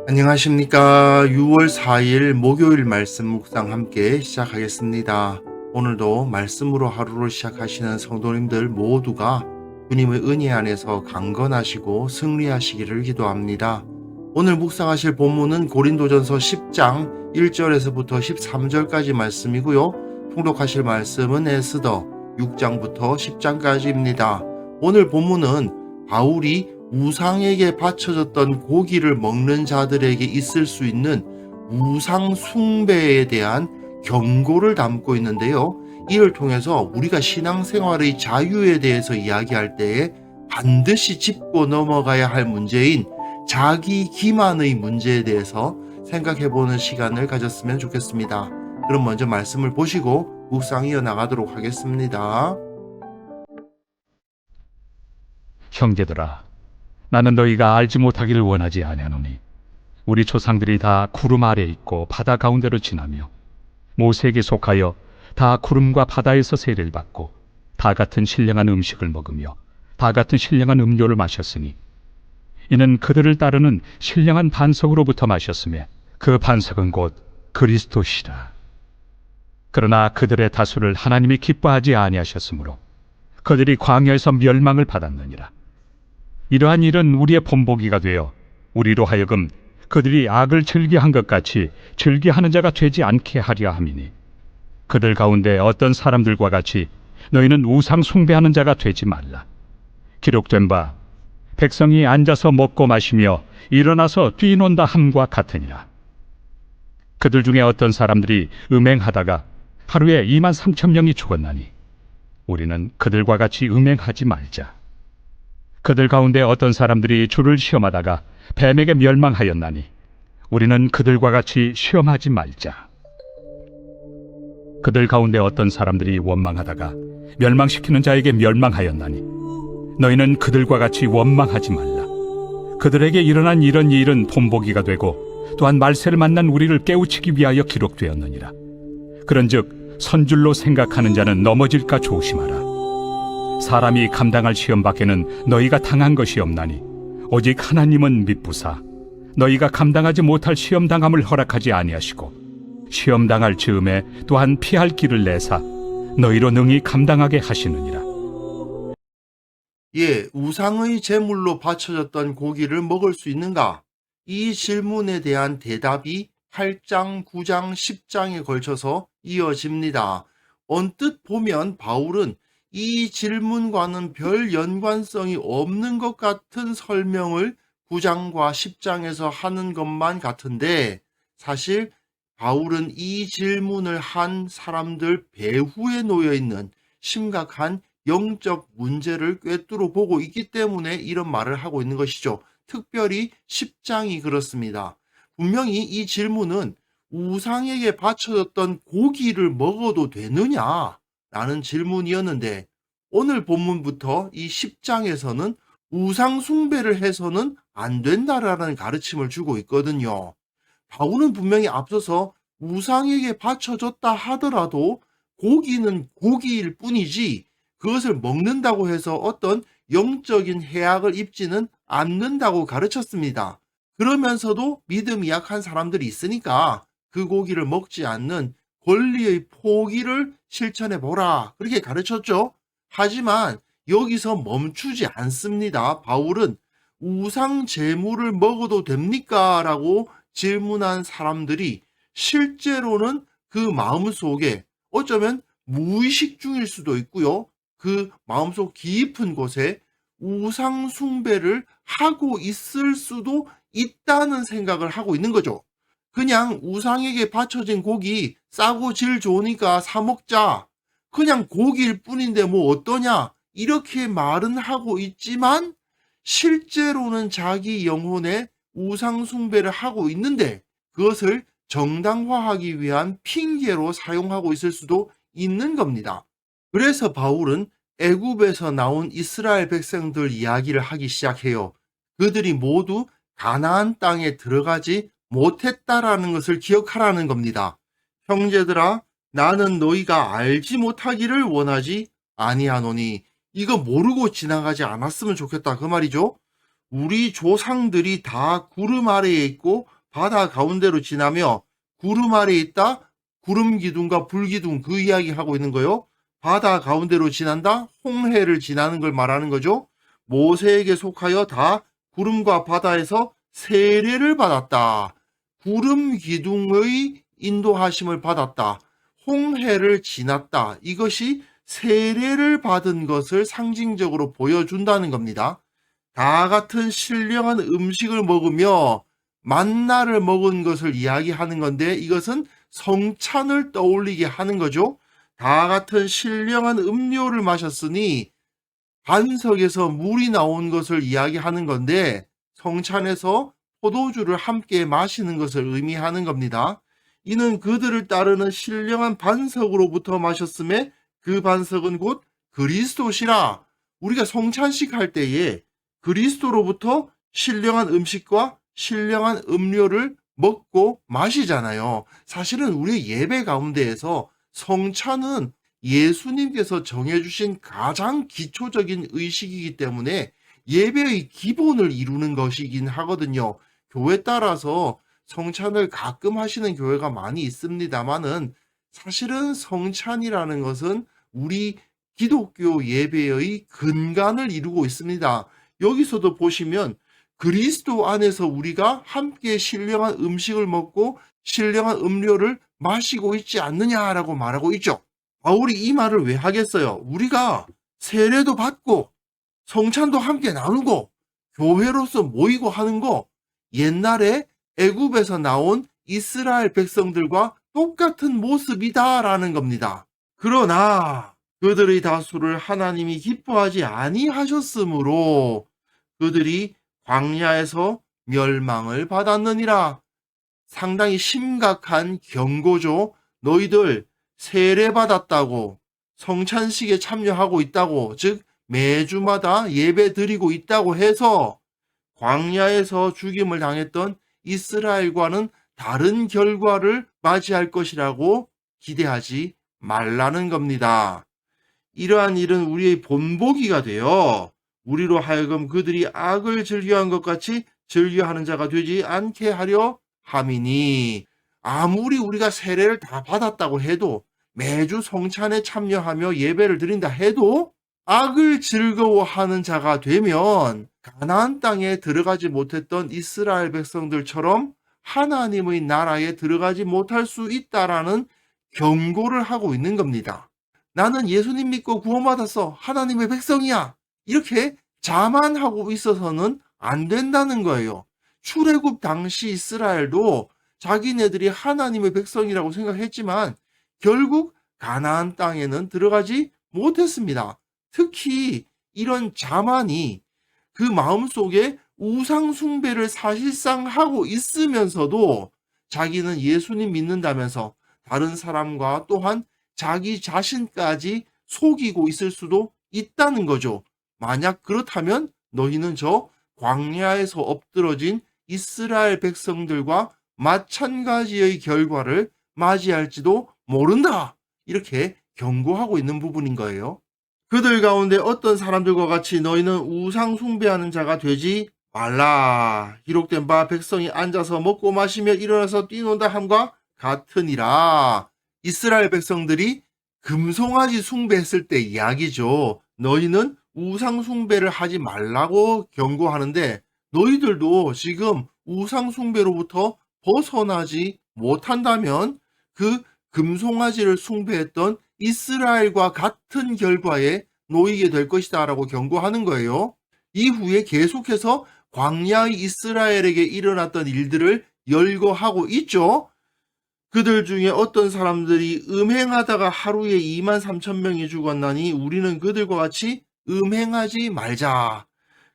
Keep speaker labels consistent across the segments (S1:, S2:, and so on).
S1: 안녕하십니까. 6월 4일 목요일 말씀 묵상 함께 시작하겠습니다. 오늘도 말씀으로 하루를 시작하시는 성도님들 모두가 주님의 은혜 안에서 강건하시고 승리하시기를 기도합니다. 오늘 묵상하실 본문은 고린도전서 10장 1절에서부터 13절까지 말씀이고요. 통독하실 말씀은 에스더 6장부터 10장까지입니다. 오늘 본문은 바울이 우상에게 바쳐졌던 고기를 먹는 자들에게 있을 수 있는 우상 숭배에 대한 경고를 담고 있는데요. 이를 통해서 우리가 신앙생활의 자유에 대해서 이야기할 때에 반드시 짚고 넘어가야 할 문제인 자기 기만의 문제에 대해서 생각해보는 시간을 가졌으면 좋겠습니다. 그럼 먼저 말씀을 보시고 묵상 이어나가도록 하겠습니다.
S2: 형제들아, 나는 너희가 알지 못하기를 원하지 아니하노니 우리 조상들이 다 구름 아래 있고 바다 가운데로 지나며 모세에게 속하여 다 구름과 바다에서 세례를 받고 다 같은 신령한 음식을 먹으며 다 같은 신령한 음료를 마셨으니 이는 그들을 따르는 신령한 반석으로부터 마셨으며 그 반석은 곧 그리스도시라. 그러나 그들의 다수를 하나님이 기뻐하지 아니하셨으므로 그들이 광야에서 멸망을 받았느니라. 이러한 일은 우리의 본보기가 되어 우리로 하여금 그들이 악을 즐기한 것 같이 즐기하는 자가 되지 않게 하려 함이니, 그들 가운데 어떤 사람들과 같이 너희는 우상 숭배하는 자가 되지 말라. 기록된 바 백성이 앉아서 먹고 마시며 일어나서 뛰논다 함과 같으니라. 그들 중에 어떤 사람들이 음행하다가 하루에 23,000명이 죽었나니 우리는 그들과 같이 음행하지 말자. 그들 가운데 어떤 사람들이 주를 시험하다가 뱀에게 멸망하였나니 우리는 그들과 같이 시험하지 말자. 그들 가운데 어떤 사람들이 원망하다가 멸망시키는 자에게 멸망하였나니 너희는 그들과 같이 원망하지 말라. 그들에게 일어난 이런 일은 본보기가 되고 또한 말세를 만난 우리를 깨우치기 위하여 기록되었느니라. 그런즉 선줄로 생각하는 자는 넘어질까 조심하라. 사람이 감당할 시험 밖에는 너희가 당한 것이 없나니 오직 하나님은 미쁘사 너희가 감당하지 못할 시험 당함을 허락하지 아니하시고 시험 당할 즈음에 또한 피할 길을 내사 너희로 능히 감당하게 하시느니라.
S1: 우상의 제물로 바쳐졌던 고기를 먹을 수 있는가? 이 질문에 대한 대답이 8장, 9장, 10장에 걸쳐서 이어집니다. 언뜻 보면 바울은 이 질문과는 별 연관성이 없는 것 같은 설명을 9장과 10장에서 하는 것만 같은데, 사실 바울은 이 질문을 한 사람들 배후에 놓여 있는 심각한 영적 문제를 꿰뚫어 보고 있기 때문에 이런 말을 하고 있는 것이죠. 특별히 10장이 그렇습니다. 분명히 이 질문은 우상에게 바쳐졌던 고기를 먹어도 되느냐? 라는 질문이었는데, 오늘 본문부터 이 10장에서는 우상 숭배를 해서는 안 된다라는 가르침을 주고 있거든요. 바울은 분명히 앞서서 우상에게 바쳐졌다 하더라도 고기는 고기일 뿐이지 그것을 먹는다고 해서 어떤 영적인 해악을 입지는 않는다고 가르쳤습니다. 그러면서도 믿음이 약한 사람들이 있으니까 그 고기를 먹지 않는 권리의 포기를 실천해 보라, 그렇게 가르쳤죠. 하지만 여기서 멈추지 않습니다. 바울은 우상 제물을 먹어도 됩니까? 라고 질문한 사람들이 실제로는 그 마음속에 어쩌면 무의식 중일 수도 있고요. 그 마음속 깊은 곳에 우상 숭배를 하고 있을 수도 있다는 생각을 하고 있는 거죠. 그냥 우상에게 바쳐진 고기 싸고 질 좋으니까 사 먹자, 그냥 고기일 뿐인데 뭐 어떠냐, 이렇게 말은 하고 있지만 실제로는 자기 영혼에 우상 숭배를 하고 있는데 그것을 정당화하기 위한 핑계로 사용하고 있을 수도 있는 겁니다. 그래서 바울은 애굽에서 나온 이스라엘 백성들 이야기를 하기 시작해요. 그들이 모두 가나안 땅에 들어가지 못했다라는 것을 기억하라는 겁니다. 형제들아, 나는 너희가 알지 못하기를 원하지 아니하노니, 이거 모르고 지나가지 않았으면 좋겠다, 그 말이죠. 우리 조상들이 다 구름 아래에 있고 바다 가운데로 지나며 구름 아래에 있다. 구름 기둥과 불 기둥 그 이야기 하고 있는 거요. 바다 가운데로 지난다. 홍해를 지나는 걸 말하는 거죠. 모세에게 속하여 다 구름과 바다에서 세례를 받았다. 구름 기둥의 인도하심을 받았다. 홍해를 지났다. 이것이 세례를 받은 것을 상징적으로 보여준다는 겁니다. 다 같은 신령한 음식을 먹으며 만나를 먹은 것을 이야기하는 건데 이것은 성찬을 떠올리게 하는 거죠. 다 같은 신령한 음료를 마셨으니 반석에서 물이 나온 것을 이야기하는 건데 성찬에서 포도주를 함께 마시는 것을 의미하는 겁니다. 이는 그들을 따르는 신령한 반석으로부터 마셨음에 그 반석은 곧 그리스도시라. 우리가 성찬식 할 때에 그리스도로부터 신령한 음식과 신령한 음료를 먹고 마시잖아요. 사실은 우리 예배 가운데에서 성찬은 예수님께서 정해주신 가장 기초적인 의식이기 때문에 예배의 기본을 이루는 것이긴 하거든요. 교회 따라서 성찬을 가끔 하시는 교회가 많이 있습니다만은 사실은 성찬이라는 것은 우리 기독교 예배의 근간을 이루고 있습니다. 여기서도 보시면 그리스도 안에서 우리가 함께 신령한 음식을 먹고 신령한 음료를 마시고 있지 않느냐라고 말하고 있죠. 바울이 이 말을 왜 하겠어요? 우리가 세례도 받고 성찬도 함께 나누고 교회로서 모이고 하는 거 옛날에 애굽에서 나온 이스라엘 백성들과 똑같은 모습이다라는 겁니다. 그러나 그들의 다수를 하나님이 기뻐하지 아니하셨으므로 그들이 광야에서 멸망을 받았느니라. 상당히 심각한 경고죠. 너희들 세례받았다고 성찬식에 참여하고 있다고 즉 매주마다 예배 드리고 있다고 해서 광야에서 죽임을 당했던 이스라엘과는 다른 결과를 맞이할 것이라고 기대하지 말라는 겁니다. 이러한 일은 우리의 본보기가 되어 우리로 하여금 그들이 악을 즐겨한 것 같이 즐겨하는 자가 되지 않게 하려 함이니 아무리 우리가 세례를 다 받았다고 해도 매주 성찬에 참여하며 예배를 드린다 해도 악을 즐거워하는 자가 되면 가나안 땅에 들어가지 못했던 이스라엘 백성들처럼 하나님의 나라에 들어가지 못할 수 있다라는 경고를 하고 있는 겁니다. 나는 예수님 믿고 구원받았어. 하나님의 백성이야. 이렇게 자만하고 있어서는 안 된다는 거예요. 출애굽 당시 이스라엘도 자기네들이 하나님의 백성이라고 생각했지만 결국 가나안 땅에는 들어가지 못했습니다. 특히 이런 자만이 그 마음속에 우상 숭배를 사실상 하고 있으면서도 자기는 예수님 믿는다면서 다른 사람과 또한 자기 자신까지 속이고 있을 수도 있다는 거죠. 만약 그렇다면 너희는 저 광야에서 엎드러진 이스라엘 백성들과 마찬가지의 결과를 맞이할지도 모른다. 이렇게 경고하고 있는 부분인 거예요. 그들 가운데 어떤 사람들과 같이 너희는 우상 숭배하는 자가 되지 말라. 기록된 바 백성이 앉아서 먹고 마시며 일어나서 뛰논다 함과 같으니라. 이스라엘 백성들이 금송아지 숭배했을 때 이야기죠. 너희는 우상 숭배를 하지 말라고 경고하는데 너희들도 지금 우상 숭배로부터 벗어나지 못한다면 그 금송아지를 숭배했던 이스라엘과 같은 결과에 놓이게 될 것이다 라고 경고하는 거예요. 이후에 계속해서 광야의 이스라엘에게 일어났던 일들을 열거하고 있죠. 그들 중에 어떤 사람들이 음행하다가 하루에 23,000명이 죽었나니 우리는 그들과 같이 음행하지 말자.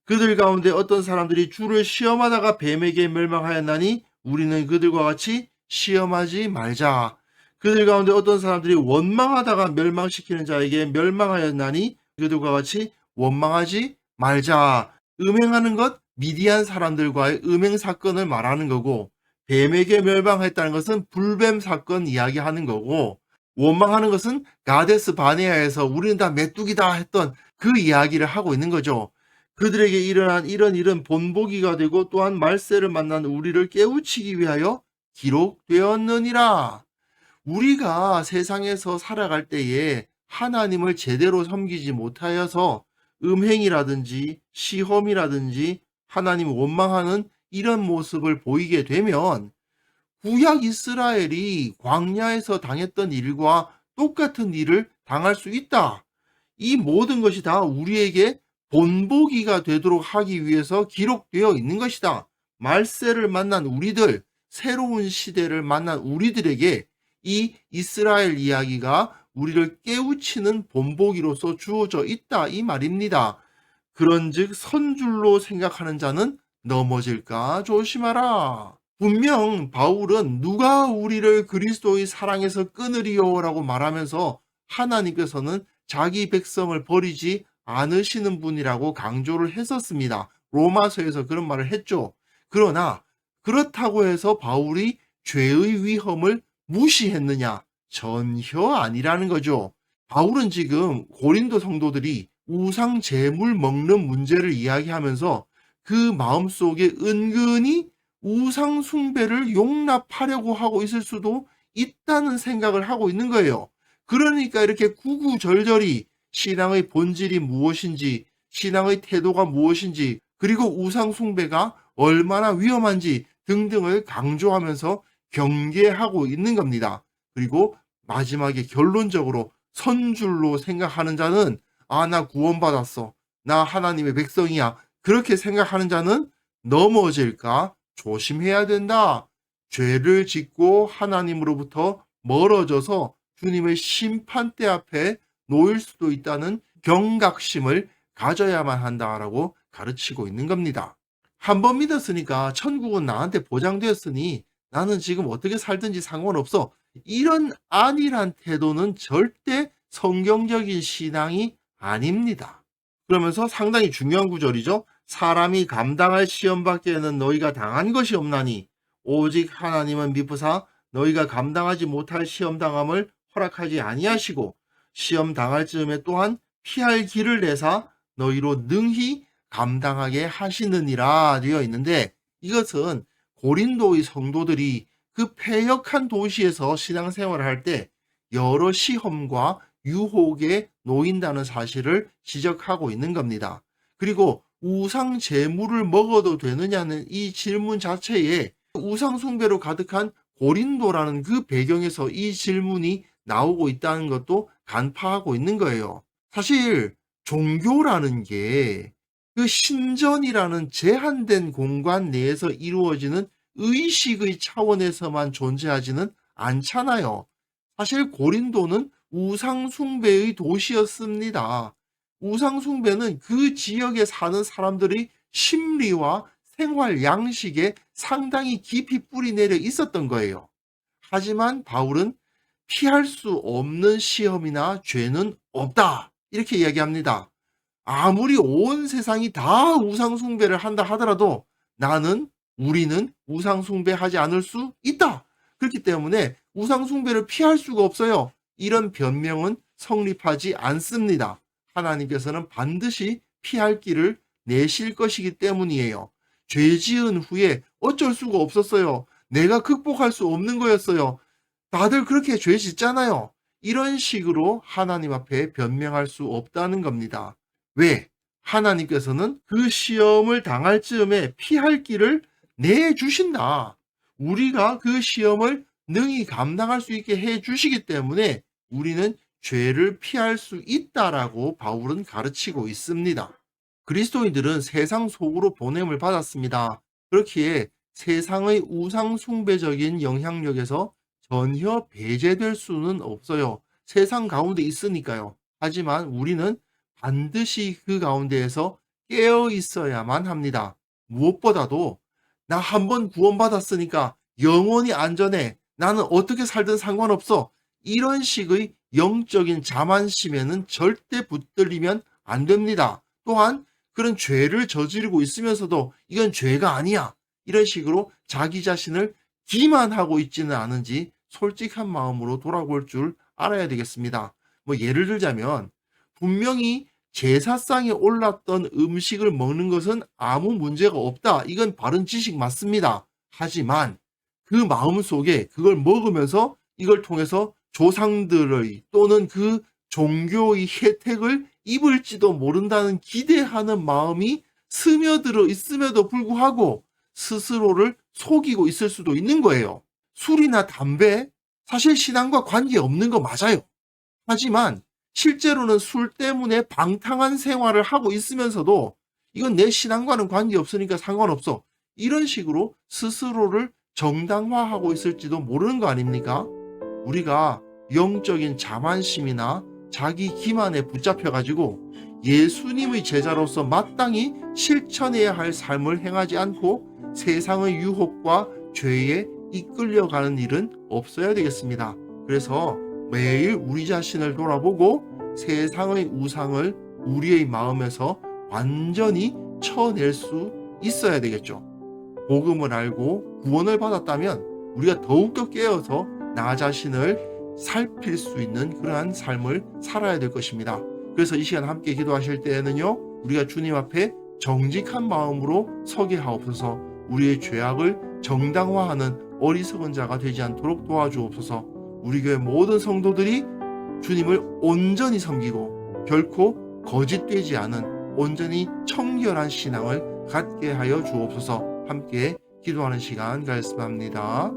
S1: 그들 가운데 어떤 사람들이 주를 시험하다가 뱀에게 멸망하였나니 우리는 그들과 같이 시험하지 말자. 그들 가운데 어떤 사람들이 원망하다가 멸망시키는 자에게 멸망하였나니 그들과 같이 원망하지 말자. 음행하는 것 미디안 사람들과의 음행 사건을 말하는 거고 뱀에게 멸망했다는 것은 불뱀 사건 이야기하는 거고 원망하는 것은 가데스 바네아에서 우리는 다 메뚜기다 했던 그 이야기를 하고 있는 거죠. 그들에게 일어난 이런 일은 본보기가 되고 또한 말세를 만난 우리를 깨우치기 위하여 기록되었느니라. 우리가 세상에서 살아갈 때에 하나님을 제대로 섬기지 못하여서 음행이라든지 시험이라든지 하나님을 원망하는 이런 모습을 보이게 되면 구약 이스라엘이 광야에서 당했던 일과 똑같은 일을 당할 수 있다. 이 모든 것이 다 우리에게 본보기가 되도록 하기 위해서 기록되어 있는 것이다. 말세를 만난 우리들, 새로운 시대를 만난 우리들에게 이 이스라엘 이야기가 우리를 깨우치는 본보기로서 주어져 있다 이 말입니다. 그런즉 선줄로 생각하는 자는 넘어질까 조심하라. 분명 바울은 누가 우리를 그리스도의 사랑에서 끊으리요라고 말하면서 하나님께서는 자기 백성을 버리지 않으시는 분이라고 강조를 했었습니다. 로마서에서 그런 말을 했죠. 그러나 그렇다고 해서 바울이 죄의 위험을 무시했느냐? 전혀 아니라는 거죠. 바울은 지금 고린도 성도들이 우상 제물 먹는 문제를 이야기하면서 그 마음속에 은근히 우상 숭배를 용납하려고 하고 있을 수도 있다는 생각을 하고 있는 거예요. 그러니까 이렇게 구구절절히 신앙의 본질이 무엇인지, 신앙의 태도가 무엇인지, 그리고 우상 숭배가 얼마나 위험한지 등등을 강조하면서 경계하고 있는 겁니다. 그리고 마지막에 결론적으로 선줄로 생각하는 자는 나 구원받았어. 나 하나님의 백성이야. 그렇게 생각하는 자는 넘어질까 조심해야 된다. 죄를 짓고 하나님으로부터 멀어져서 주님의 심판대 앞에 놓일 수도 있다는 경각심을 가져야만 한다라고 가르치고 있는 겁니다. 한 번 믿었으니까 천국은 나한테 보장되었으니 나는 지금 어떻게 살든지 상관없어. 이런 안일한 태도는 절대 성경적인 신앙이 아닙니다. 그러면서 상당히 중요한 구절이죠. 사람이 감당할 시험 밖에는 너희가 당한 것이 없나니 오직 하나님은 미쁘사 너희가 감당하지 못할 시험 당함을 허락하지 아니하시고 시험 당할 즈음에 또한 피할 길을 내사 너희로 능히 감당하게 하시느니라 되어 있는데, 이것은 고린도의 성도들이 그 패역한 도시에서 신앙생활을 할 때 여러 시험과 유혹에 놓인다는 사실을 지적하고 있는 겁니다. 그리고 우상 제물을 먹어도 되느냐는 이 질문 자체에 우상 숭배로 가득한 고린도라는 그 배경에서 이 질문이 나오고 있다는 것도 간파하고 있는 거예요. 사실 종교라는 게 그 신전이라는 제한된 공간 내에서 이루어지는 의식의 차원에서만 존재하지는 않잖아요. 사실 고린도는 우상숭배의 도시였습니다. 우상숭배는 그 지역에 사는 사람들의 심리와 생활 양식에 상당히 깊이 뿌리 내려 있었던 거예요. 하지만 바울은 피할 수 없는 시험이나 죄는 없다, 이렇게 이야기합니다. 아무리 온 세상이 다 우상숭배를 한다 하더라도 우리는 우상숭배하지 않을 수 있다. 그렇기 때문에 우상숭배를 피할 수가 없어요. 이런 변명은 성립하지 않습니다. 하나님께서는 반드시 피할 길을 내실 것이기 때문이에요. 죄 지은 후에 어쩔 수가 없었어요. 내가 극복할 수 없는 거였어요. 다들 그렇게 죄 짓잖아요. 이런 식으로 하나님 앞에 변명할 수 없다는 겁니다. 왜? 하나님께서는 그 시험을 당할 즈음에 피할 길을 내주신다. 우리가 그 시험을 능히 감당할 수 있게 해주시기 때문에 우리는 죄를 피할 수 있다라고 바울은 가르치고 있습니다. 그리스도인들은 세상 속으로 보냄을 받았습니다. 그렇기에 세상의 우상숭배적인 영향력에서 전혀 배제될 수는 없어요. 세상 가운데 있으니까요. 하지만 우리는 반드시 그 가운데에서 깨어 있어야만 합니다. 무엇보다도 나 한 번 구원받았으니까 영원히 안전해. 나는 어떻게 살든 상관없어. 이런 식의 영적인 자만심에는 절대 붙들리면 안 됩니다. 또한 그런 죄를 저지르고 있으면서도 이건 죄가 아니야. 이런 식으로 자기 자신을 기만하고 있지는 않은지 솔직한 마음으로 돌아볼 줄 알아야 되겠습니다. 예를 들자면 분명히 제사상에 올랐던 음식을 먹는 것은 아무 문제가 없다. 이건 바른 지식 맞습니다. 하지만 그 마음속에 그걸 먹으면서 이걸 통해서 조상들의 또는 그 종교의 혜택을 입을지도 모른다는 기대하는 마음이 스며들어 있음에도 불구하고 스스로를 속이고 있을 수도 있는 거예요. 술이나 담배, 사실 신앙과 관계없는 거 맞아요. 하지만 실제로는 술 때문에 방탕한 생활을 하고 있으면서도 이건 내 신앙과는 관계없으니까 상관없어. 이런 식으로 스스로를 정당화하고 있을지도 모르는 거 아닙니까? 우리가 영적인 자만심이나 자기 기만에 붙잡혀가지고 예수님의 제자로서 마땅히 실천해야 할 삶을 행하지 않고 세상의 유혹과 죄에 이끌려가는 일은 없어야 되겠습니다. 그래서 매일 우리 자신을 돌아보고 세상의 우상을 우리의 마음에서 완전히 쳐낼 수 있어야 되겠죠. 복음을 알고 구원을 받았다면 우리가 더욱더 깨어서 나 자신을 살필 수 있는 그러한 삶을 살아야 될 것입니다. 그래서 이 시간 함께 기도하실 때에는요, 우리가 주님 앞에 정직한 마음으로 서게 하옵소서. 우리의 죄악을 정당화하는 어리석은 자가 되지 않도록 도와주옵소서. 우리 교회 모든 성도들이 주님을 온전히 섬기고 결코 거짓되지 않은 온전히 청결한 신앙을 갖게 하여 주옵소서. 함께 기도하는 시간 가졌습니다.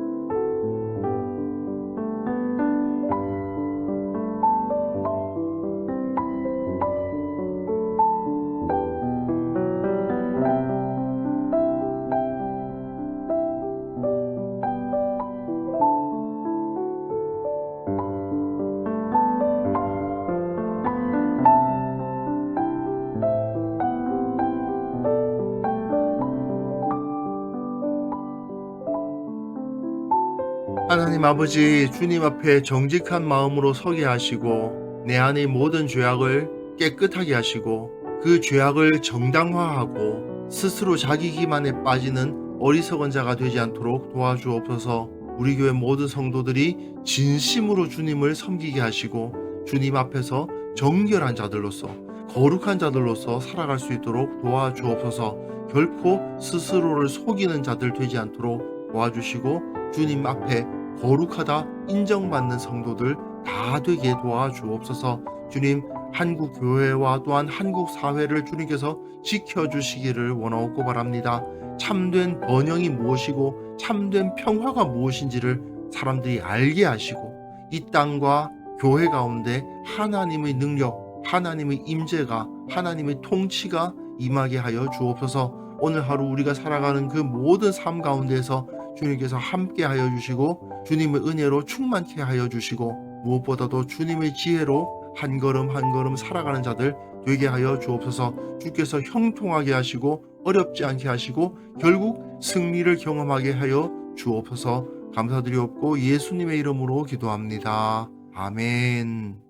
S1: 하나님 아버지, 주님 앞에 정직한 마음으로 서게 하시고 내 안의 모든 죄악을 깨끗하게 하시고 그 죄악을 정당화하고 스스로 자기 기만에 빠지는 어리석은 자가 되지 않도록 도와주옵소서. 우리 교회 모든 성도들이 진심으로 주님을 섬기게 하시고 주님 앞에서 정결한 자들로서 거룩한 자들로서 살아갈 수 있도록 도와주옵소서. 결코 스스로를 속이는 자들 되지 않도록 도와주시고 주님 앞에 거룩하다 인정받는 성도들 다 되게 도와주옵소서. 주님, 한국 교회와 또한 한국 사회를 주님께서 지켜주시기를 원하옵고 바랍니다. 참된 번영이 무엇이고 참된 평화가 무엇인지를 사람들이 알게 하시고 이 땅과 교회 가운데 하나님의 능력, 하나님의 임재가, 하나님의 통치가 임하게 하여 주옵소서. 오늘 하루 우리가 살아가는 그 모든 삶 가운데에서 주님께서 함께 하여 주시고 주님의 은혜로 충만케 하여 주시고 무엇보다도 주님의 지혜로 한 걸음 한 걸음 살아가는 자들 되게 하여 주옵소서. 주께서 형통하게 하시고 어렵지 않게 하시고 결국 승리를 경험하게 하여 주옵소서. 감사드리옵고 예수님의 이름으로 기도합니다. 아멘.